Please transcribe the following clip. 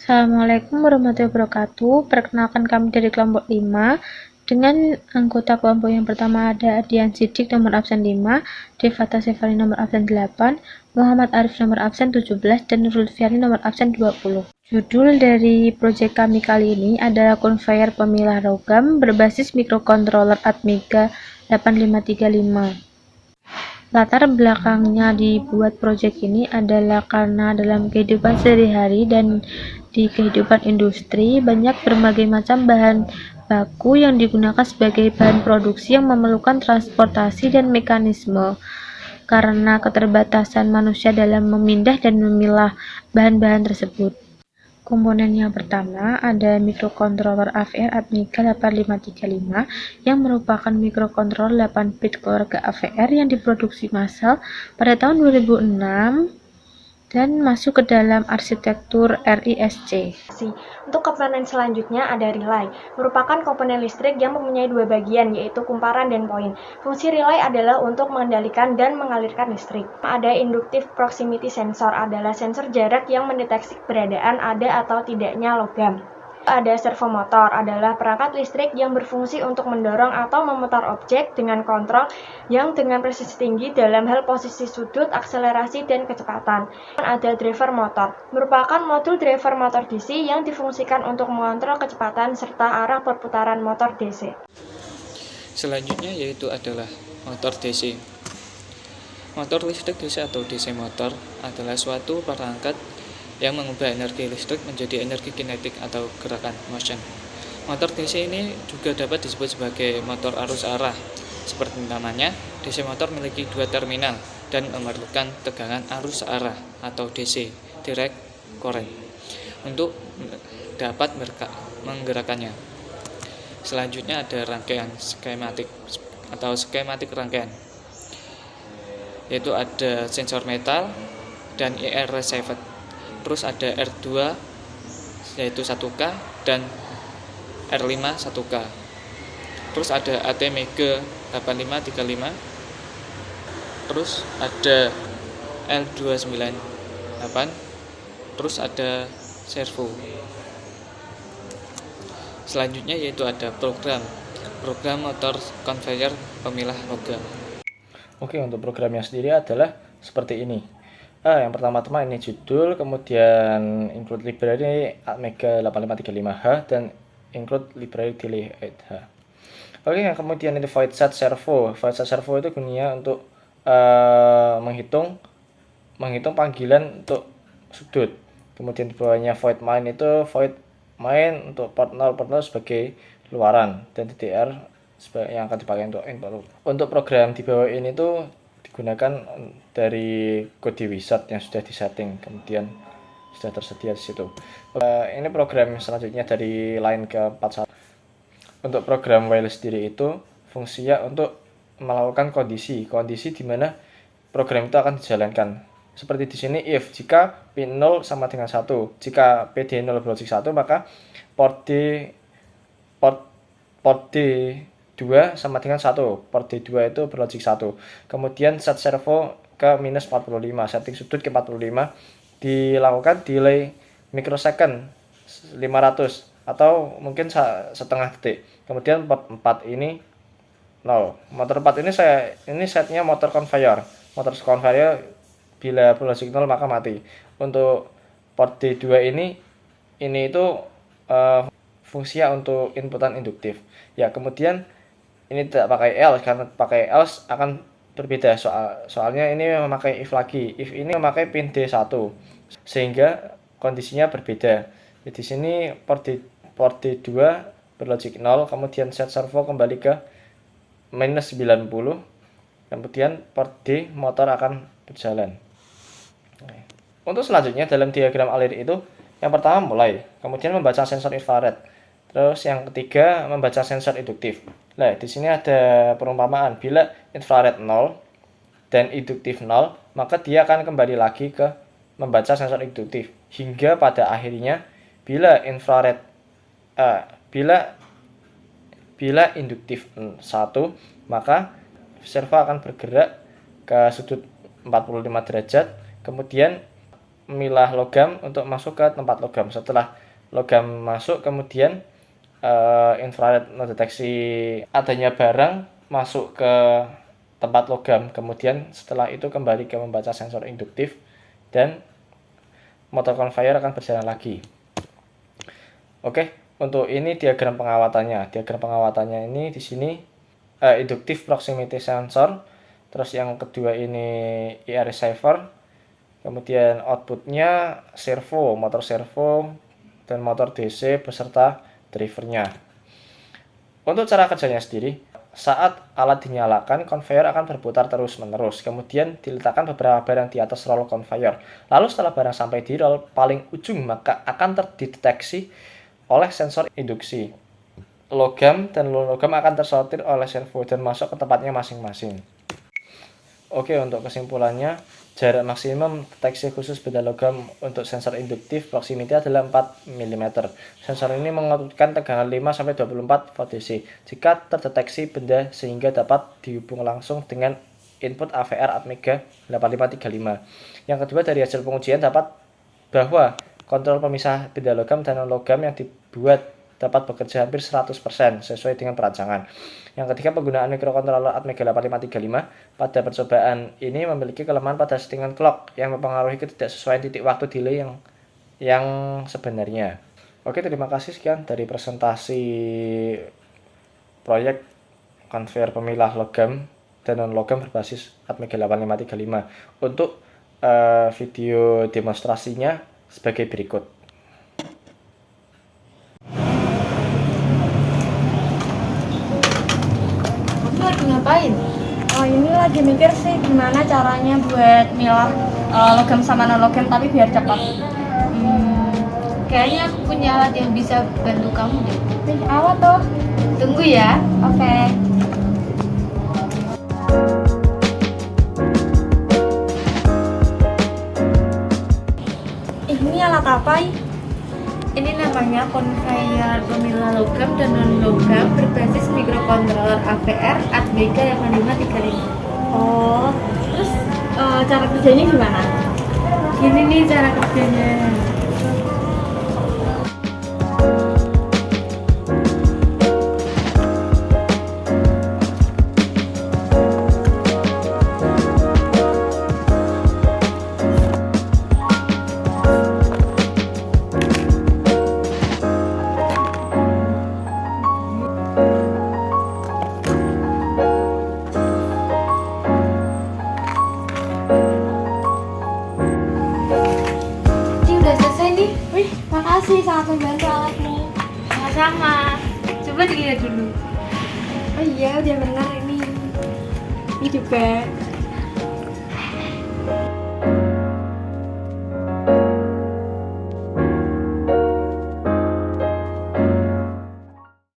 Assalamualaikum warahmatullahi wabarakatuh. Perkenalkan kami dari kelompok 5. Dengan anggota kelompok yang pertama ada Adian Sidik nomor absen 5, Devata Sefari nomor absen 8, Muhammad Arif nomor absen 17, dan Nurul Fiani nomor absen 20. Judul dari proyek kami kali ini adalah konveyor pemilah logam berbasis mikrokontroler Atmega 8535. Latar belakangnya dibuat proyek ini adalah karena dalam kehidupan sehari-hari dan di kehidupan industri banyak berbagai macam bahan baku yang digunakan sebagai bahan produksi yang memerlukan transportasi dan mekanisme. Karena keterbatasan manusia dalam memindah dan memilah bahan-bahan tersebut. Komponen yang pertama ada mikrokontroler AVR Atmega 8535 yang merupakan mikrokontroler 8-bit keluarga AVR yang diproduksi massal pada tahun 2006 dan masuk ke dalam arsitektur RISC. Untuk komponen selanjutnya ada relay, merupakan komponen listrik yang mempunyai dua bagian, yaitu kumparan dan poin. Fungsi relay adalah untuk mengendalikan dan mengalirkan listrik. Ada inductive proximity sensor, adalah sensor jarak yang mendeteksi keberadaan ada atau tidaknya logam. Ada servomotor, adalah perangkat listrik yang berfungsi untuk mendorong atau memutar objek dengan kontrol yang dengan presisi tinggi dalam hal posisi sudut, akselerasi, dan kecepatan. Ada driver motor, merupakan modul driver motor DC yang difungsikan untuk mengontrol kecepatan serta arah perputaran motor DC. Selanjutnya yaitu adalah motor DC. Motor listrik DC atau DC motor adalah suatu perangkat yang mengubah energi listrik menjadi energi kinetik atau gerakan motion. Motor DC ini juga dapat disebut sebagai motor arus arah. Seperti namanya, DC motor memiliki dua terminal dan memerlukan tegangan arus arah atau DC, direct current, untuk dapat menggerakkannya. Selanjutnya ada rangkaian skematik atau skematik rangkaian, yaitu ada sensor metal dan IR receiver. Terus ada R2 yaitu 1K dan R5 1K. Terus ada Atmega 8535. Terus ada L298. Terus ada servo. Selanjutnya yaitu ada program motor konveyor pemilah logam. Oke, untuk programnya sendiri adalah seperti ini. Yang pertama-tama ini judul, kemudian include library Atmega 8535H dan include library delay 8H. Oke, kemudian ini void set servo. Void set servo itu gunanya untuk menghitung panggilan untuk sudut. Kemudian di bawahnya void main itu void main untuk port 0 sebagai luaran dan TTR yang akan dipakai untuk input. Untuk program di bawah ini tuh digunakan dari kode wizard yang sudah disetting, kemudian sudah tersedia di situ. Ini program selanjutnya dari line ke 41. Untuk program while sendiri itu fungsinya untuk melakukan kondisi di mana program itu akan dijalankan. Seperti di sini if jika P0 sama dengan 1, jika PD0 berlogik 1 maka port D2 sama dengan 1, port D2 itu berlogik 1. Kemudian set servo ke minus 45, setting sudut ke 45, dilakukan delay mikrosecond 500 atau mungkin setengah detik. Kemudian port 4 ini 0. Motor 4 ini setnya motor conveyor. Motor conveyor bila berlogik 0 maka mati. Untuk port D2 ini itu fungsinya untuk inputan induktif. Ya, kemudian ini tidak pakai else, karena pakai else akan berbeda soalnya ini memakai if lagi. If ini memakai pin D1 sehingga kondisinya berbeda. Jadi di sini port D2 berlogik 0, kemudian set servo kembali ke minus 90, kemudian port D motor akan berjalan. Untuk selanjutnya dalam diagram alir itu yang pertama mulai, kemudian membaca sensor infrared. Terus yang ketiga membaca sensor induktif. Nah, di sini ada perumpamaan bila infrared 0 dan induktif 0, maka dia akan kembali lagi ke membaca sensor induktif hingga pada akhirnya bila induktif 1, maka servo akan bergerak ke sudut 45 derajat, kemudian memilah logam untuk masuk ke tempat logam. Setelah logam masuk, kemudian infrared mendeteksi adanya barang masuk ke tempat logam. Kemudian setelah itu kembali ke membaca sensor induktif dan motor conveyor akan berjalan lagi. Oke, untuk ini diagram pengawatannya. Diagram pengawatannya ini di sini inductive proximity sensor. Terus yang kedua ini IR receiver. Kemudian outputnya servo, motor servo dan motor DC beserta drivernya. Untuk cara kerjanya sendiri, saat alat dinyalakan, conveyor akan berputar terus-menerus. Kemudian diletakkan beberapa barang di atas roll conveyor. Lalu setelah barang sampai di roll paling ujung, maka akan terdeteksi oleh sensor induksi. Logam dan non-logam akan tersortir oleh servo dan masuk ke tempatnya masing-masing. Oke, untuk kesimpulannya, jarak maksimum deteksi khusus benda logam untuk sensor induktif proximity adalah 4 mm. Sensor ini mengoutputkan tegangan 5-24 volt DC jika terdeteksi benda sehingga dapat dihubung langsung dengan input AVR Atmega 8535. Yang kedua, dari hasil pengujian dapat bahwa kontrol pemisah benda logam dan non-logam yang dibuat dapat bekerja hampir 100% sesuai dengan perancangan. Yang ketiga, penggunaan microcontroller Atmega 8535 pada percobaan ini memiliki kelemahan pada settingan clock yang mempengaruhi ketidaksesuaian titik waktu delay yang sebenarnya. Oke, terima kasih, sekian dari presentasi proyek konveyor pemilah logam dan non-logam berbasis Atmega 8535. Untuk video demonstrasinya sebagai berikut. Ngapain? Oh, ini lagi mikir sih gimana caranya buat milah logam sama non logam tapi biar cepat. Kayaknya aku punya alat yang bisa bantu kamu deh. Apa tuh? Tunggu ya. Oke. Ini alat apa? Ini namanya konveyor pemilah logam dan non-logam berbasis microcontroller AVR Atmega 8535. Oh, terus cara kerjanya gimana? Gini nih cara kerjanya. Makasih, sangat membantu alatmu. Sama-sama. Coba dilihat dulu. Oh iya, udah benar ini. Ini juga.